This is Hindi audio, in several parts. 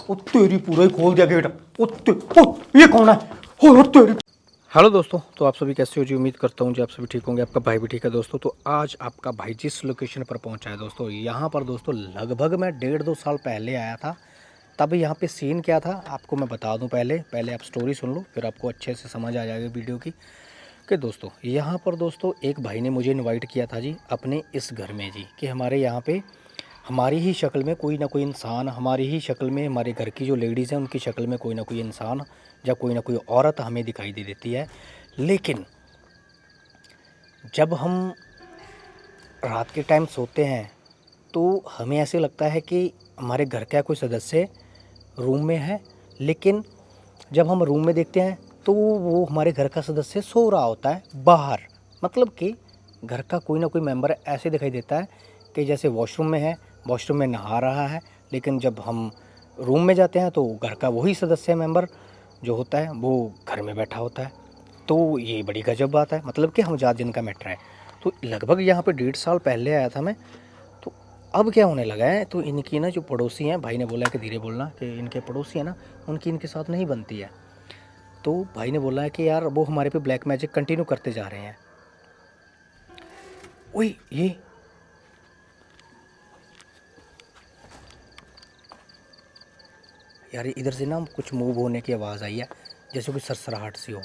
ओ तेरी पूरा ही खोल दिया गेट। ये कौन है? ओ तेरी। हेलो दोस्तों, तो आप सभी कैसे हो जी? उम्मीद करता हूँ जी आप सभी ठीक होंगे। आपका भाई भी ठीक है दोस्तों। तो आज आपका भाई जिस लोकेशन पर पहुँचा है दोस्तों, यहाँ पर दोस्तों लगभग मैं 1.5-2 साल पहले आया था। तब यहाँ पे सीन क्या था आपको मैं बता दूँ। पहले आप स्टोरी सुन लो, फिर आपको अच्छे से समझ आ जाएगी वीडियो की। कि दोस्तों यहाँ पर दोस्तों एक भाई ने मुझे इनवाइट किया था जी अपने इस घर में जी, कि हमारे यहाँ पे हमारी ही शक्ल में कोई ना कोई इंसान, हमारी ही शक्ल में हमारे घर की जो लेडीज़ हैं उनकी शक्ल में कोई ना कोई इंसान या कोई ना कोई औरत हमें दिखाई दे देती है। लेकिन जब हम रात के टाइम सोते हैं तो हमें ऐसे लगता है कि हमारे घर का कोई सदस्य रूम में है। लेकिन जब हम रूम में देखते हैं तो वो हमारे घर का सदस्य सो रहा होता है बाहर। मतलब कि घर का कोई ना कोई मेंबर ऐसे दिखाई देता है कि जैसे वॉशरूम में है, वॉशरूम में नहा रहा है। लेकिन जब हम रूम में जाते हैं तो घर का वही सदस्य मेंबर जो होता है वो घर में बैठा होता है। तो ये बड़ी गजब बात है, मतलब कि हम 4 दिन का मैटर है। तो लगभग यहाँ पे 1.5 साल पहले आया था मैं। तो अब क्या होने लगा है, तो इनकी ना जो पड़ोसी हैं, भाई ने बोला है कि धीरे बोलना, कि इनके पड़ोसी हैं ना उनकी इनके साथ नहीं बनती है। तो भाई ने बोला है कि यार वो हमारे पे ब्लैक मैजिक कंटिन्यू करते जा रहे हैं। ओए ये यार इधर से ना कुछ मूव होने की आवाज़ आई है, जैसे कोई सरसराहट सी हो।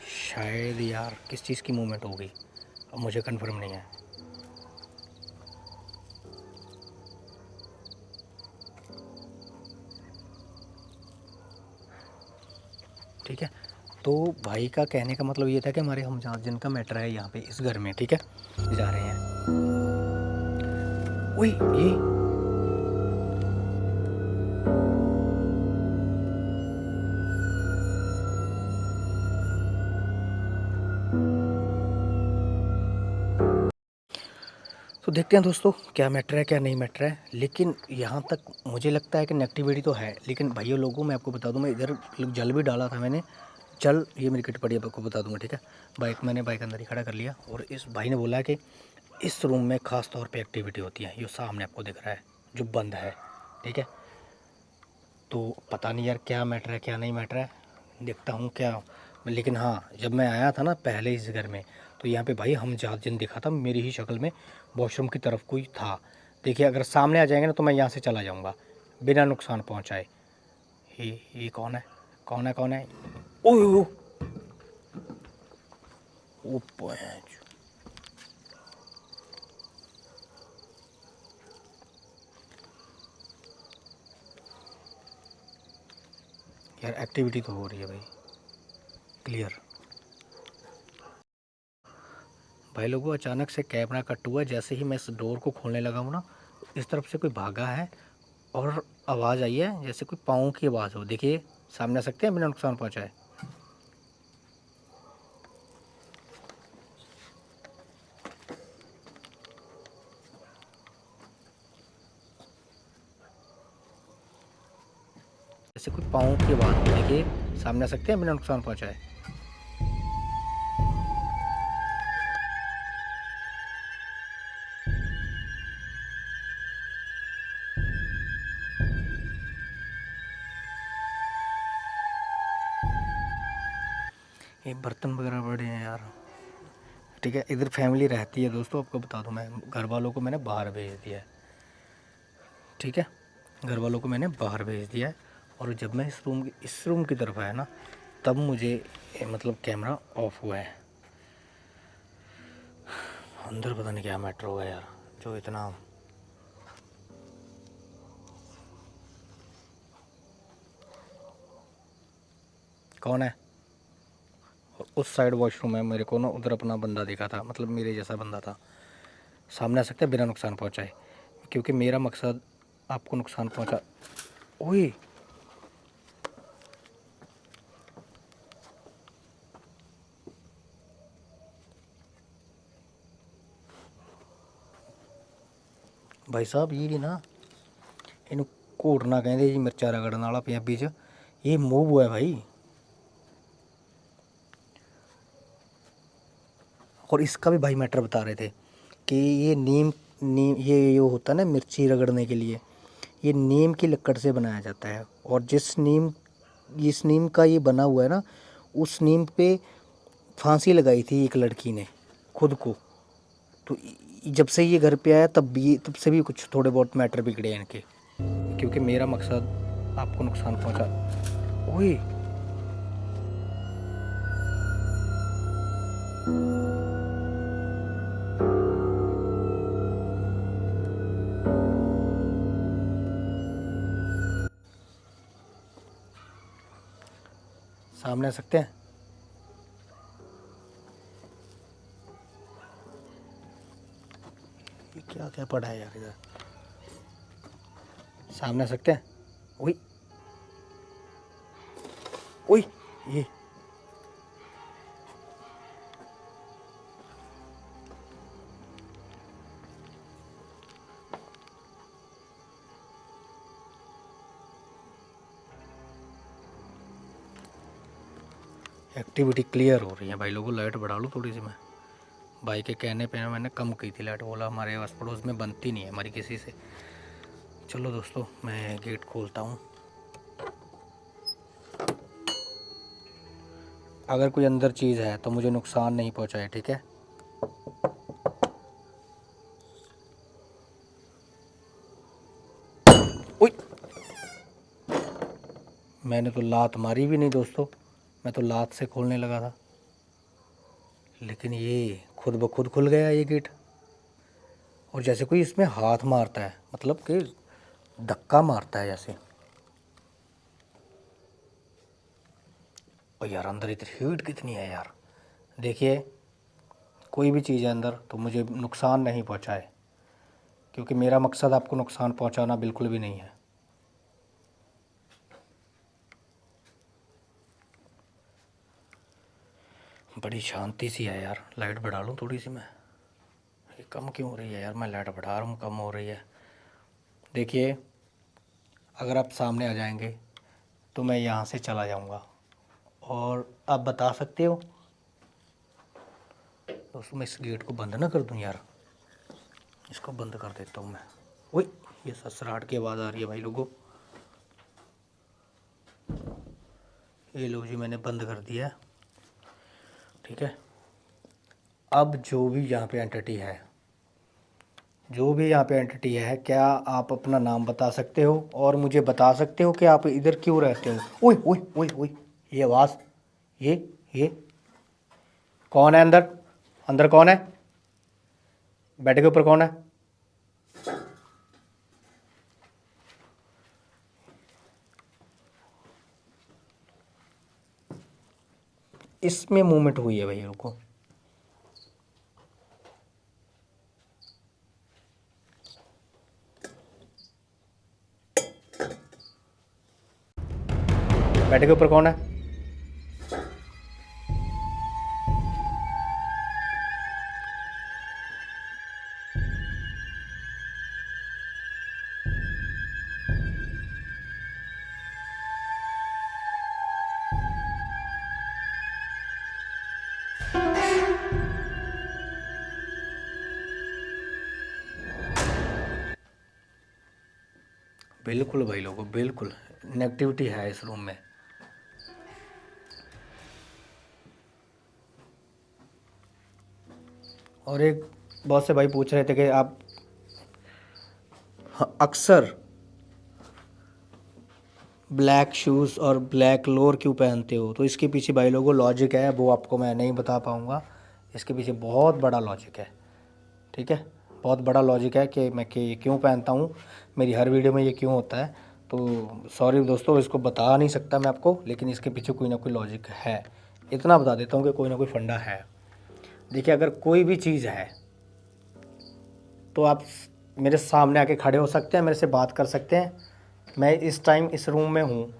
शायद यार किस चीज़ की मूवमेंट हो गई, अब मुझे कंफर्म नहीं है। ठीक है, तो भाई का कहने का मतलब ये था कि हमारे हम जहाँ जिनका मैटर है यहाँ पे इस घर में, ठीक है, जा रहे हैं। ओए ये तो देखते हैं दोस्तों क्या मैटर है क्या नहीं मैटर है। लेकिन यहाँ तक मुझे लगता है कि नेगेटिविटी तो है। लेकिन भाइयों लोगों मैं आपको बता दूँ, मैं इधर जल भी डाला था मैंने। जल ये मेरी किट पड़ी है, आपको बता दूंगा। ठीक है, बाइक अंदर ही खड़ा कर लिया। और इस भाई ने बोला है कि इस रूम में ख़ास तौर पे एक्टिविटी होती है। ये सामने आपको दिख रहा है जो बंद है। ठीक है, तो पता नहीं यार क्या मैटर है क्या नहीं मैटर है, देखता हूँ क्या। लेकिन हाँ, जब मैं आया था ना पहले इस घर में, तो यहाँ पे भाई हम जहाँ जिन दिखा था मेरी ही शक्ल में वॉशरूम की तरफ कोई था। देखिए अगर सामने आ जाएंगे ना तो मैं यहाँ से चला जाऊँगा बिना नुकसान पहुँचाए। ये कौन है? कौन है कौन है? ओ ओ पैंच। यार एक्टिविटी तो हो रही है भाई, क्लियर। भाई लोगों अचानक से कैमरा कट हुआ, जैसे ही मैं इस डोर को खोलने लगा हूँ ना, इस तरफ से कोई भागा है और आवाज़ आई है जैसे कोई पाँव की आवाज़ हो। देखिए सामने आ सकते हैं बिना नुकसान पहुँचाए। जैसे कोई पाँव की आवाज़ हो, देखिए सामने आ सकते हैं बिना नुकसान पहुँचाए। ये बर्तन वगैरह बड़े हैं यार। ठीक है, इधर फैमिली रहती है दोस्तों, आपको बता दूं मैं, घर वालों को मैंने बाहर भेज दिया है। ठीक है, घर वालों को मैंने बाहर भेज दिया है। और जब मैं इस रूम की तरफ आया ना, तब मुझे मतलब कैमरा ऑफ हुआ है। अंदर पता नहीं क्या मैटर होगा यार, जो इतना। कौन है? और उस साइड वॉशरूम है, मेरे को ना उधर अपना बंदा दिखा था, मतलब मेरे जैसा बंदा था। सामने आ सकते हैं बिना नुकसान पहुंचाए, क्योंकि मेरा मकसद आपको नुकसान पहुंचा। ओए भाई साहब ये ना ਇਹਨੂੰ ਘੋਟਣਾ ਕਹਿੰਦੇ ਜੀ, ਮਿਰਚਾਂ ਰਗੜਨ ਵਾਲਾ ਪੰਜਾਬੀ 'ਚ। ये मूव हुआ है भाई। और इसका भी भाई मैटर बता रहे थे कि ये नीम नीम ये होता है ना मिर्ची रगड़ने के लिए, ये नीम की लकड़ से बनाया जाता है। और जिस नीम का ये बना हुआ है ना, उस नीम पे फांसी लगाई थी एक लड़की ने खुद को। तो जब से ये घर पे आया तब से भी कुछ थोड़े बहुत मैटर बिगड़े हैं इनके, क्योंकि मेरा मकसद आपको नुकसान पहुंचा। ओए, सामने आ सकते हैं? ये क्या क्या पड़ा है यार इधर? सामने आ सकते हैं? ओए ओए, ये एक्टिविटी क्लियर हो रही है भाई लोगों। लाइट बढ़ा लूँ थोड़ी सी मैं? भाई के कहने पे मैंने कम की थी लाइट, बोला हमारे आस पड़ोस में बनती नहीं है हमारी किसी से। चलो दोस्तों, मैं गेट खोलता हूँ। अगर कोई अंदर चीज़ है तो मुझे नुकसान नहीं पहुँचाए, ठीक है? ओए, मैंने तो लात मारी भी नहीं दोस्तों, मैं तो लात से खोलने लगा था, लेकिन ये खुद ब खुद खुल गया ये गेट। और जैसे कोई इसमें हाथ मारता है, मतलब कि धक्का मारता है जैसे। और यार अंदर इतनी हीट कितनी है यार। देखिए, कोई भी चीज़ है अंदर तो मुझे नुकसान नहीं पहुंचाए, क्योंकि मेरा मकसद आपको नुकसान पहुंचाना बिल्कुल भी नहीं है। बड़ी शांति सी है यार। लाइट बढ़ा लूँ थोड़ी सी मैं? ये कम क्यों हो रही है यार? मैं लाइट बढ़ा रहा हूँ, कम हो रही है। देखिए, अगर आप सामने आ जाएंगे तो मैं यहाँ से चला जाऊँगा। और आप बता सकते हो दोस्तों, मैं इस गेट को बंद ना कर दूँ यार? इसको बंद कर देता हूँ मैं। ओए, ये ससराहट की आवाज़ आ रही है भाई लोगों। ये लो जी, मैंने बंद कर दिया, ठीक है? अब जो भी यहाँ पे एंटिटी है, क्या आप अपना नाम बता सकते हो और मुझे बता सकते हो कि आप इधर क्यों रहते हो? ओए ओए ओए ओए, ये आवाज़, ये कौन है अंदर? अंदर कौन है? बेड के ऊपर कौन है? इसमें मूवमेंट हुई है भाई, रुको। बेड के ऊपर कौन है? बिल्कुल भाई लोगों, बिल्कुल नेगेटिविटी है इस रूम में। और एक बहुत से भाई पूछ रहे थे कि आप अक्सर ब्लैक शूज़ और ब्लैक लोअर क्यों पहनते हो? तो इसके पीछे भाई लोगों लॉजिक है, वो आपको मैं नहीं बता पाऊँगा। इसके पीछे बहुत बड़ा लॉजिक है, ठीक है? बहुत बड़ा लॉजिक है कि ये क्यों पहनता हूँ, मेरी हर वीडियो में ये क्यों होता है। तो सॉरी दोस्तों, इसको बता नहीं सकता मैं आपको, लेकिन इसके पीछे कोई ना कोई लॉजिक है। इतना बता देता हूँ कि कोई ना कोई फंडा है। देखिए, अगर कोई भी चीज़ है तो आप मेरे सामने आके खड़े हो सकते हैं, मेरे से बात कर सकते हैं। मैं इस टाइम इस रूम में हूँ,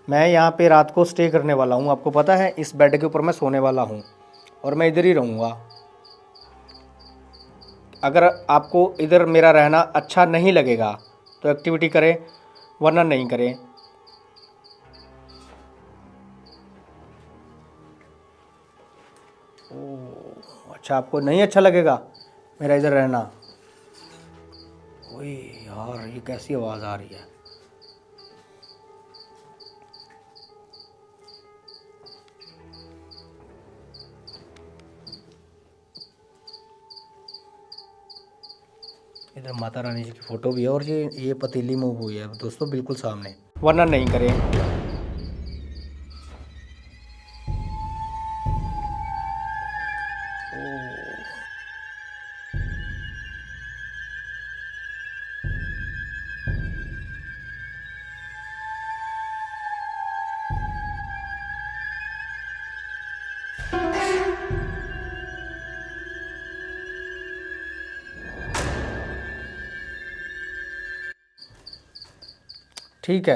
मैं यहाँ पे रात को स्टे करने वाला हूँ। आपको पता है, इस बेड के ऊपर मैं सोने वाला हूँ और मैं इधर ही रहूँगा। अगर आपको इधर मेरा रहना अच्छा नहीं लगेगा तो एक्टिविटी करें, वरना नहीं करें। अच्छा, आपको नहीं अच्छा लगेगा मेरा इधर रहना? ओए यार, ये कैसी आवाज़ आ रही है? इधर माता रानी जी की फ़ोटो भी है और ये पतीली मूव हुई है दोस्तों, बिल्कुल सामने, वरना नहीं करें। ठीक है,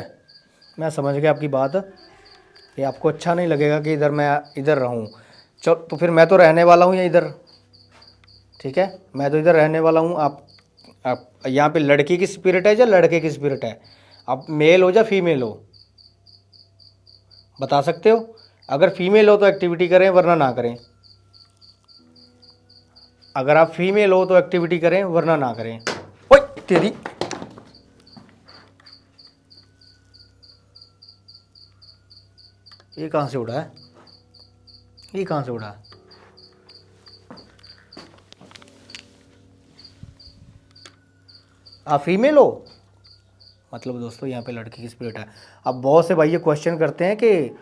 मैं समझ गया आपकी बात। ये आपको अच्छा नहीं लगेगा कि इधर मैं इधर रहूं। चल, तो फिर मैं तो रहने वाला हूँ या इधर। ठीक है, मैं तो इधर रहने वाला हूँ। आप यहाँ पे लड़की की स्पिरिट है या लड़के की स्पिरिट है? आप मेल हो या फीमेल हो, बता सकते हो? अगर फीमेल हो तो एक्टिविटी करें, वरना ना करें। अगर आप फीमेल हो तो एक्टिविटी करें, वरना ना करें। ओए तेरी, ये कहाँ से उड़ा है? ये कहाँ से उड़ा है? आप फीमेल हो मतलब दोस्तों, यहाँ पे लड़की की स्पिरिट है। अब बहुत से भाई ये क्वेश्चन करते हैं कि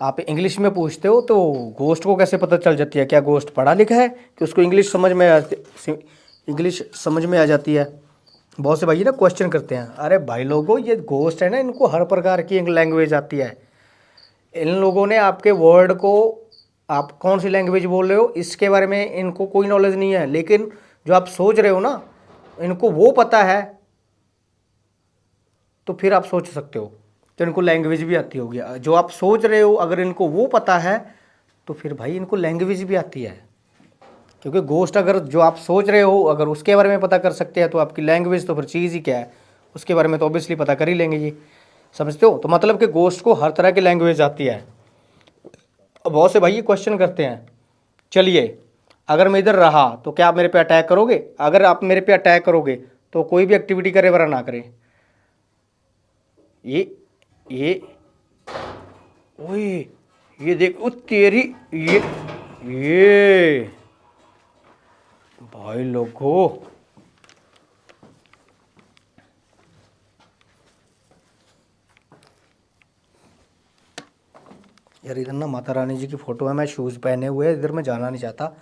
आप इंग्लिश में पूछते हो तो गोस्ट को कैसे पता चल जाती है? क्या गोस्ट पढ़ा लिखा है कि उसको इंग्लिश समझ में आ जाती है? बहुत से भाई ना क्वेश्चन करते हैं। अरे भाई लोगों, ये गोस्ट है ना, इनको हर प्रकार की लैंग्वेज आती है। इन लोगों ने आपके वर्ड को, आप कौन सी लैंग्वेज बोल रहे हो इसके बारे में इनको कोई नॉलेज नहीं है, लेकिन जो आप सोच रहे हो ना, इनको वो पता है। तो फिर आप सोच सकते हो, तो इनको लैंग्वेज भी आती होगी। जो आप सोच रहे हो अगर इनको वो पता है तो फिर भाई इनको लैंग्वेज भी आती है। क्योंकि गोस्ट अगर जो आप सोच रहे हो अगर उसके बारे में पता कर सकते हैं तो आपकी लैंग्वेज तो फिर चीज़ ही क्या है, उसके बारे में तो ऑब्वियसली पता कर ही लेंगे जी। समझते हो? तो मतलब कि गोस्ट को हर तरह की लैंग्वेज आती है। अब बहुत से भाई ये क्वेश्चन करते हैं, चलिए अगर मैं इधर रहा तो क्या आप मेरे पे अटैक करोगे? अगर आप मेरे पे अटैक करोगे तो कोई भी एक्टिविटी करे वरना ना करे। ये ओए, ये देख, ओ तेरी, ये भाई लोगों, यार इधर ना माता रानी जी की फ़ोटो है, मैं शूज़ पहने हुए इधर मैं जाना नहीं चाहता,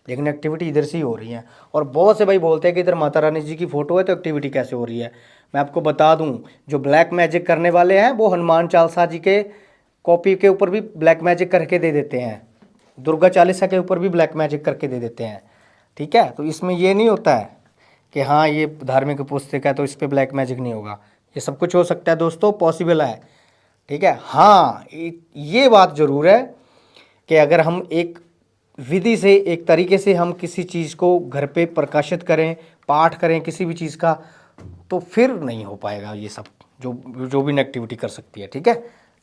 लेकिन एक्टिविटी इधर से ही हो रही है। और बहुत से भाई बोलते हैं कि इधर माता रानी जी की फ़ोटो है तो एक्टिविटी कैसे हो रही है? मैं आपको बता दूं, जो ब्लैक मैजिक करने वाले हैं वो हनुमान चालीसा जी के कॉपी के ऊपर भी ब्लैक मैजिक करके दे देते हैं, दुर्गा चालीसा के ऊपर भी ब्लैक मैजिक करके दे देते हैं। ठीक है, तो इसमें ये नहीं होता है कि हाँ ये धार्मिक पुस्तक है तो इस पर ब्लैक मैजिक नहीं होगा। ये सब कुछ हो सकता है दोस्तों, पॉसिबल है। ठीक है, हाँ ये बात ज़रूर है कि अगर हम एक विधि से, एक तरीके से हम किसी चीज़ को घर पे प्रकाशित करें, पाठ करें किसी भी चीज़ का, तो फिर नहीं हो पाएगा ये सब जो जो भी नेगेटिविटी कर सकती है। ठीक है,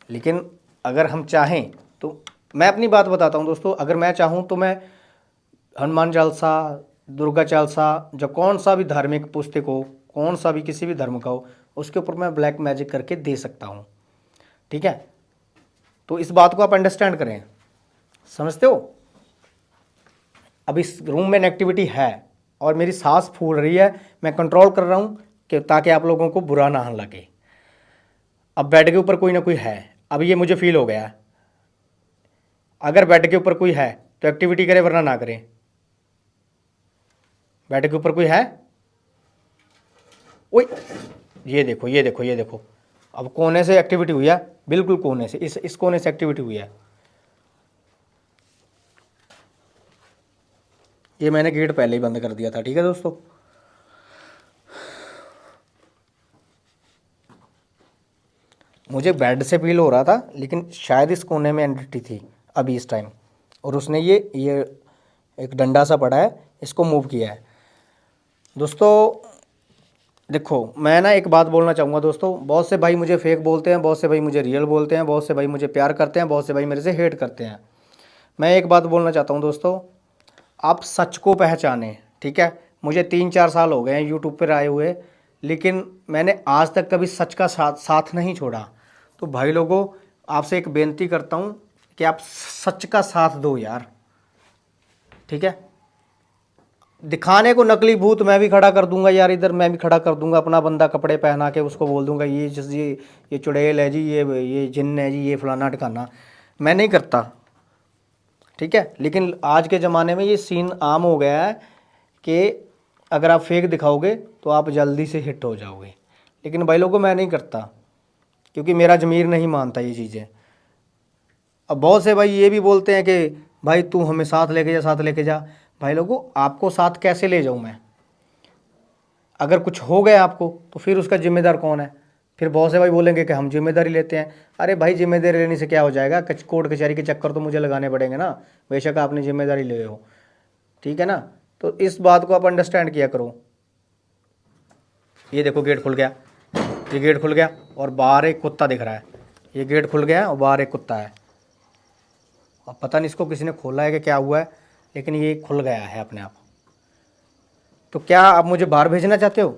लेकिन अगर हम चाहें तो, मैं अपनी बात बताता हूँ दोस्तों, अगर मैं चाहूँ तो मैं हनुमान चालीसा, दुर्गा चालीसा, जो कौन सा भी धार्मिक पुस्तक हो, कौन सा भी किसी भी धर्म का हो, उसके ऊपर मैं ब्लैक मैजिक करके दे सकता हूँ। ठीक है, तो इस बात को आप अंडरस्टैंड करें, समझते हो? अब इस रूम में नेगेटिविटी है और मेरी सांस फूल रही है, मैं कंट्रोल कर रहा हूँ कि ताकि आप लोगों को बुरा ना लगे। अब बेड के ऊपर कोई ना कोई है, अब ये मुझे फील हो गया। अगर बेड के ऊपर कोई है तो एक्टिविटी करें वरना ना करें। बेड के ऊपर कोई है? ओए, ये देखो ये देखो ये देखो, अब कोने से एक्टिविटी हुई है, बिल्कुल कोने से, इस कोने से एक्टिविटी हुई है। ये मैंने गेट पहले ही बंद कर दिया था। ठीक है दोस्तों, मुझे बेड से फील हो रहा था, लेकिन शायद इस कोने में एंटिटी थी अभी इस टाइम, और उसने ये एक डंडा सा पड़ा है, इसको मूव किया है। दोस्तों देखो, मैं ना एक बात बोलना चाहूँगा दोस्तों, बहुत से भाई मुझे फेक बोलते हैं, बहुत से भाई मुझे रियल बोलते हैं, बहुत से भाई मुझे प्यार करते हैं, बहुत से भाई मेरे से हेट करते हैं। मैं एक बात बोलना चाहता हूँ दोस्तों, आप सच को पहचानें। ठीक है, मुझे 3-4 साल हो गए हैं यूट्यूब पर आए हुए, लेकिन मैंने आज तक कभी सच का साथ नहीं छोड़ा। तो भाई लोगों, आपसे एक बेनती करता हूँ कि आप सच का साथ दो यार, ठीक है। दिखाने को नकली भूत मैं भी खड़ा कर दूंगा यार, इधर मैं भी खड़ा कर दूंगा अपना बंदा, कपड़े पहना के उसको बोल दूंगा ये चुड़ैल है जी, ये जिन्न है जी, ये फलाना ठिकाना। मैं नहीं करता, ठीक है। लेकिन आज के ज़माने में ये सीन आम हो गया है कि अगर आप फेक दिखाओगे तो आप जल्दी से हिट हो जाओगे। लेकिन भाई लोगों, मैं नहीं करता, क्योंकि मेरा ज़मीर नहीं मानता ये चीज़ें। अब बहुत से भाई ये भी बोलते हैं कि भाई तू हमें साथ लेके जा, साथ लेके जा। भाई लोगों, आपको साथ कैसे ले जाऊं मैं? अगर कुछ हो गया आपको तो फिर उसका जिम्मेदार कौन है? फिर बहुत से भाई बोलेंगे कि हम जिम्मेदारी लेते हैं। अरे भाई, जिम्मेदारी लेने से क्या हो जाएगा? कोर्ट कचहरी के चक्कर तो मुझे लगाने पड़ेंगे ना, बेशक आपने जिम्मेदारी ले हो, ठीक है ना। तो इस बात को आप अंडरस्टैंड किया करो। ये देखो गेट खुल गया, ये गेट खुल गया और बाहर एक कुत्ता दिख रहा है। ये गेट खुल गया और बाहर एक कुत्ता है। अब पता नहीं इसको किसी ने खोला है कि क्या हुआ है, लेकिन ये खुल गया है अपने आप। तो क्या आप मुझे बाहर भेजना चाहते हो?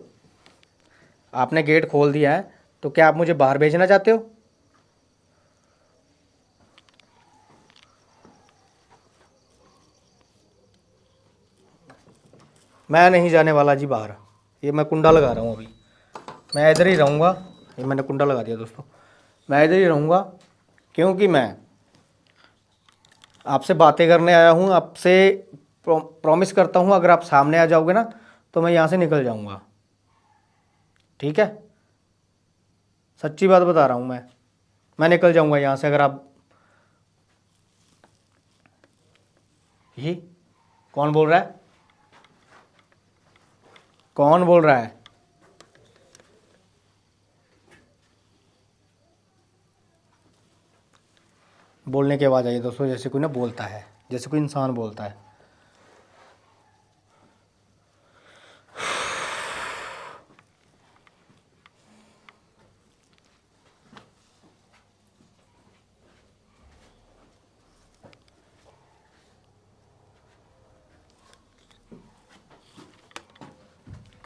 आपने गेट खोल दिया है, तो क्या आप मुझे बाहर भेजना चाहते हो? मैं नहीं जाने वाला जी बाहर। ये मैं कुंडा लगा रहा हूँ अभी, मैं इधर ही रहूँगा। ये मैंने कुंडा लगा दिया दोस्तों, मैं इधर ही रहूँगा, क्योंकि मैं आपसे बातें करने आया हूँ। आपसे प्रॉमिस करता हूँ, अगर आप सामने आ जाओगे ना तो मैं यहाँ से निकल जाऊँगा, ठीक है। सच्ची बात बता रहा हूँ मैं निकल जाऊँगा यहाँ से। अगर आप, ये कौन बोल रहा है? कौन बोल रहा है? बोलने की आवाज़ आई है दोस्तों, जैसे कोई ना बोलता है, जैसे कोई इंसान बोलता है।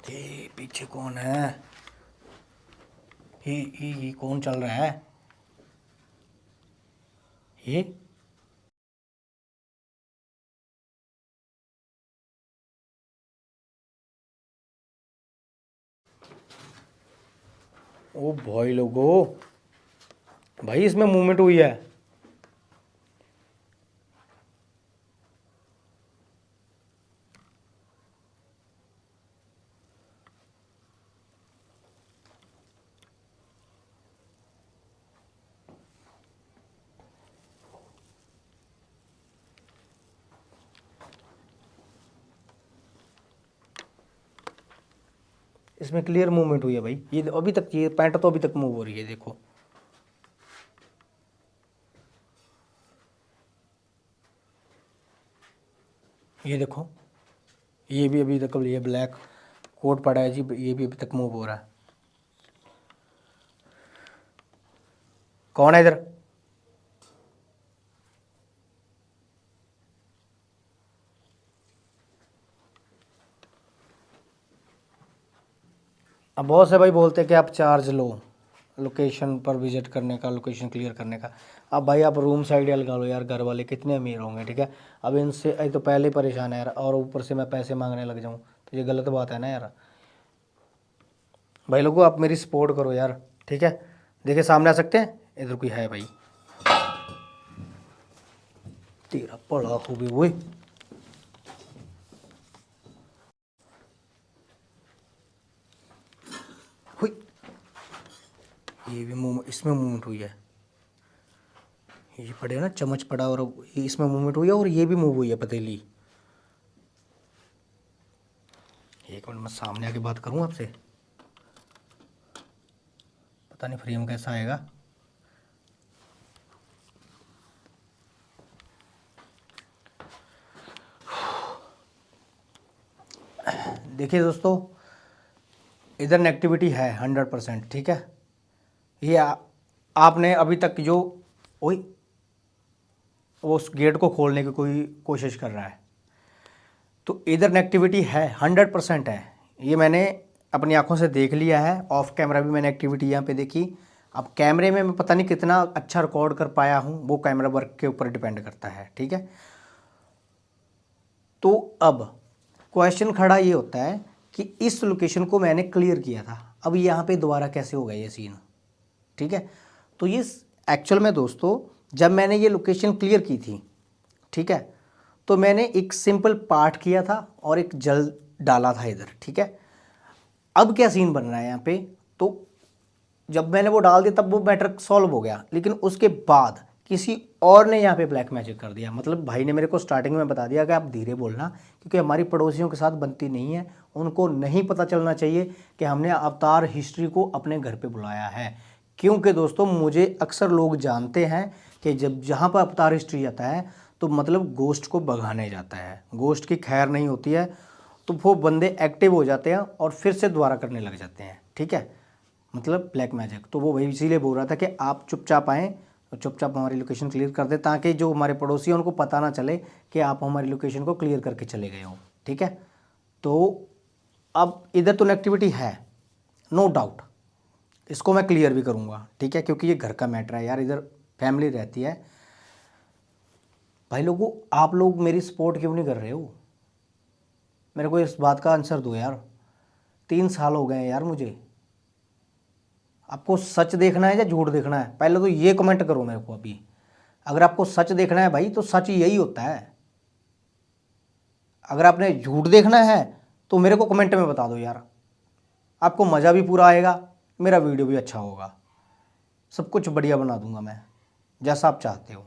ये पीछे कौन है? ये कौन चल रहा है? ये ओ भाई लोगो, भाई इसमें मूवमेंट हुई है। इसमें क्लियर मूवमेंट हुई है भाई। ये अभी तक, ये पैंट तो अभी तक मूव हो रही है, देखो। ये देखो, ये भी अभी तक, ये ब्लैक कोट पड़ा है जी, ये भी अभी तक मूव हो रहा है। कौन है इधर? अब बहुत से भाई बोलते हैं कि आप चार्ज लो लोकेशन पर विजिट करने का, लोकेशन क्लियर करने का। अब भाई आप रूम साइड लगा लो यार, घर वाले कितने अमीर होंगे, ठीक है। अब इनसे तो पहले ही परेशान है यार, और ऊपर से मैं पैसे मांगने लग जाऊँ तो ये गलत बात है ना यार। भाई लोगों, आप मेरी सपोर्ट करो यार, ठीक है। देखिए सामने आ सकते हैं, इधर कोई है भाई? तेरा पड़ा हो भी वो। ये भी मूव, इसमें मूवमेंट हुई है। ये पड़े ना, चम्मच पड़ा और ये इसमें मूवमेंट हुई है, और ये भी मूव हुई है पतीली। एक मिनट, मैं सामने आके बात करूं आपसे, पता नहीं फ्रेम कैसा आएगा। देखिए दोस्तों, इधर नेगेटिविटी है 100%, ठीक है। ये आपने अभी तक जो, वही वो उस गेट को खोलने की कोई कोशिश कर रहा है, तो इधर नेगेटिविटी है, 100% है। ये मैंने अपनी आंखों से देख लिया है, ऑफ कैमरा भी मैंने एक्टिविटी यहाँ पे देखी। अब कैमरे में मैं पता नहीं कितना अच्छा रिकॉर्ड कर पाया हूँ, वो कैमरा वर्क के ऊपर डिपेंड करता है, ठीक है। तो अब क्वेश्चन खड़ा ये होता है कि इस लोकेशन को मैंने क्लियर किया था, अब यहाँ पे दोबारा कैसे हो गया ये सीन, ठीक है। तो ये एक्चुअल में दोस्तों जब मैंने ये लोकेशन क्लियर की थी, ठीक है, तो मैंने एक सिंपल पार्ट किया था और एक जल डाला था इधर, ठीक है। अब क्या सीन बन रहा है यहाँ पे, तो जब मैंने वो डाल दिया तब वो मैटर सॉल्व हो गया, लेकिन उसके बाद किसी और ने यहाँ पे ब्लैक मैजिक कर दिया। मतलब भाई ने मेरे को स्टार्टिंग में बता दिया कि आप धीरे बोलना, क्योंकि हमारी पड़ोसियों के साथ बनती नहीं है, उनको नहीं पता चलना चाहिए कि हमने अवतार हिस्ट्री को अपने घर पे बुलाया है। क्योंकि दोस्तों मुझे अक्सर लोग जानते हैं कि जब जहाँ पर अवतार हिस्ट्री आता है तो मतलब गोश्त को भगाने जाता है, गोश्त की खैर नहीं होती है, तो वो बंदे एक्टिव हो जाते हैं और फिर से दोबारा करने लग जाते हैं, ठीक है, मतलब ब्लैक मैजिक। तो वो भाई इसीलिए बोल रहा था कि आप चुपचाप आएँ और चुपचाप हमारी लोकेशन क्लियर कर दे, ताकि जो हमारे पड़ोसी हैं उनको पता ना चले कि आप हमारी लोकेशन को क्लियर करके चले गए हो, ठीक है। तो अब इधर तो नेगेटिविटी है, नो डाउट, इसको मैं क्लियर भी करूँगा, ठीक है, क्योंकि ये घर का मैटर है यार, इधर फैमिली रहती है। भाई लोगों, आप लोग मेरी सपोर्ट क्यों नहीं कर रहे हो? मेरे को इस बात का आंसर दो यार। 3 साल हो गए हैं यार मुझे। आपको सच देखना है या झूठ देखना है, पहले तो ये कमेंट करो मेरे को अभी। अगर आपको सच देखना है भाई तो सच यही होता है। अगर आपने झूठ देखना है तो मेरे को कमेंट में बता दो यार, आपको मज़ा भी पूरा आएगा, मेरा वीडियो भी अच्छा होगा, सब कुछ बढ़िया बना दूंगा मैं, जैसा आप चाहते हो।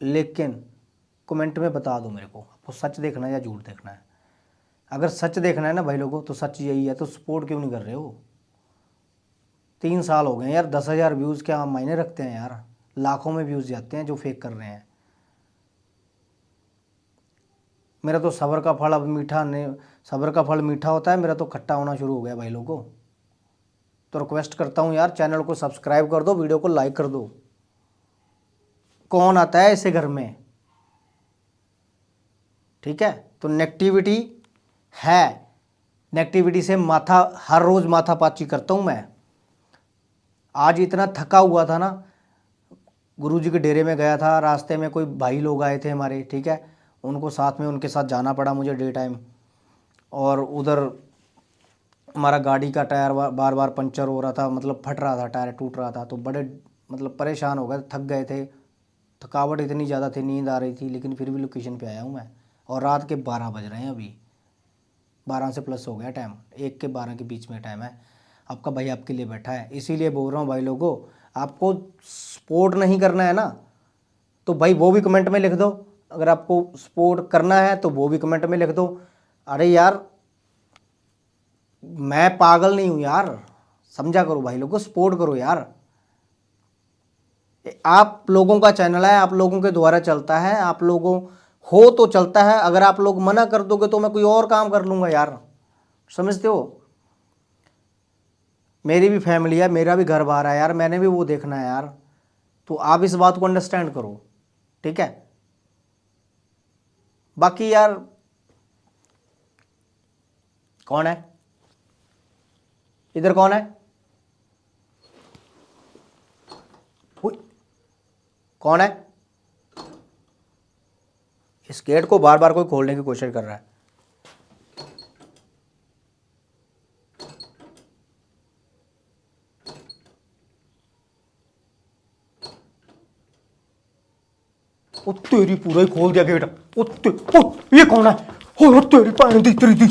लेकिन कमेंट में बता दो मेरे को, आपको सच देखना है या झूठ देखना है। अगर सच देखना है ना भाई लोगों, तो सच यही है, तो सपोर्ट क्यों नहीं कर रहे हो? 3 साल हो गए यार, 10,000 व्यूज़ क्या मायने रखते हैं यार, लाखों में व्यूज़ जाते हैं जो फेक कर रहे हैं। मेरा तो सब्र का फल अब मीठा नहीं, सब्र का फल मीठा होता है, मेरा तो खट्टा होना शुरू हो गया भाई लोगों। तो रिक्वेस्ट करता हूँ यार, चैनल को सब्सक्राइब कर दो, वीडियो को लाइक कर दो। कौन आता है ऐसे घर में, ठीक है। तो नेगेटिविटी है, नेगेटिविटी से माथा, हर रोज़ माथा पाची करता हूँ मैं। आज इतना थका हुआ था ना, गुरुजी के डेरे में गया था, रास्ते में कोई भाई लोग आए थे हमारे, ठीक है, उनको साथ में उनके साथ जाना पड़ा मुझे डे टाइम। और उधर हमारा गाड़ी का टायर बार बार पंचर हो रहा था, मतलब फट रहा था, टायर टूट रहा था, तो बड़े मतलब परेशान हो गए, थक गए थे, थकावट इतनी ज़्यादा थी, नींद आ रही थी, लेकिन फिर भी लोकेशन पे आया हूँ मैं। और रात के 12 बज रहे हैं अभी, 12 से प्लस हो गया टाइम, 1 के 12 के बीच में टाइम है। आपका भाई आपके लिए बैठा है, इसीलिए बोल रहा हूँ भाई लोगों, आपको सपोर्ट नहीं करना है ना, तो भाई वो भी कमेंट में लिख दो। अगर आपको सपोर्ट करना है तो वो भी कमेंट में लिख दो। अरे यार मैं पागल नहीं हूँ यार, समझा करो भाई लोगों, सपोर्ट करो यार। आप लोगों का चैनल है, आप लोगों के द्वारा चलता है, आप लोगों हो तो चलता है, अगर आप लोग मना कर दोगे तो मैं कोई और काम कर लूँगा यार, समझते हो। मेरी भी फैमिली है, मेरा भी घर बार है यार, मैंने भी वो देखना है यार, तो आप इस बात को अंडरस्टैंड करो, ठीक है। बाकी यार कौन है इधर, कौन है, कौन है? इस गेट को बार बार कोई खोलने की कोशिश कर रहा है। ओ तेरी, पूरा ही खोल दिया गेट। ओ ये कौन है? ओ तेरी, पानी दी तेरी दी।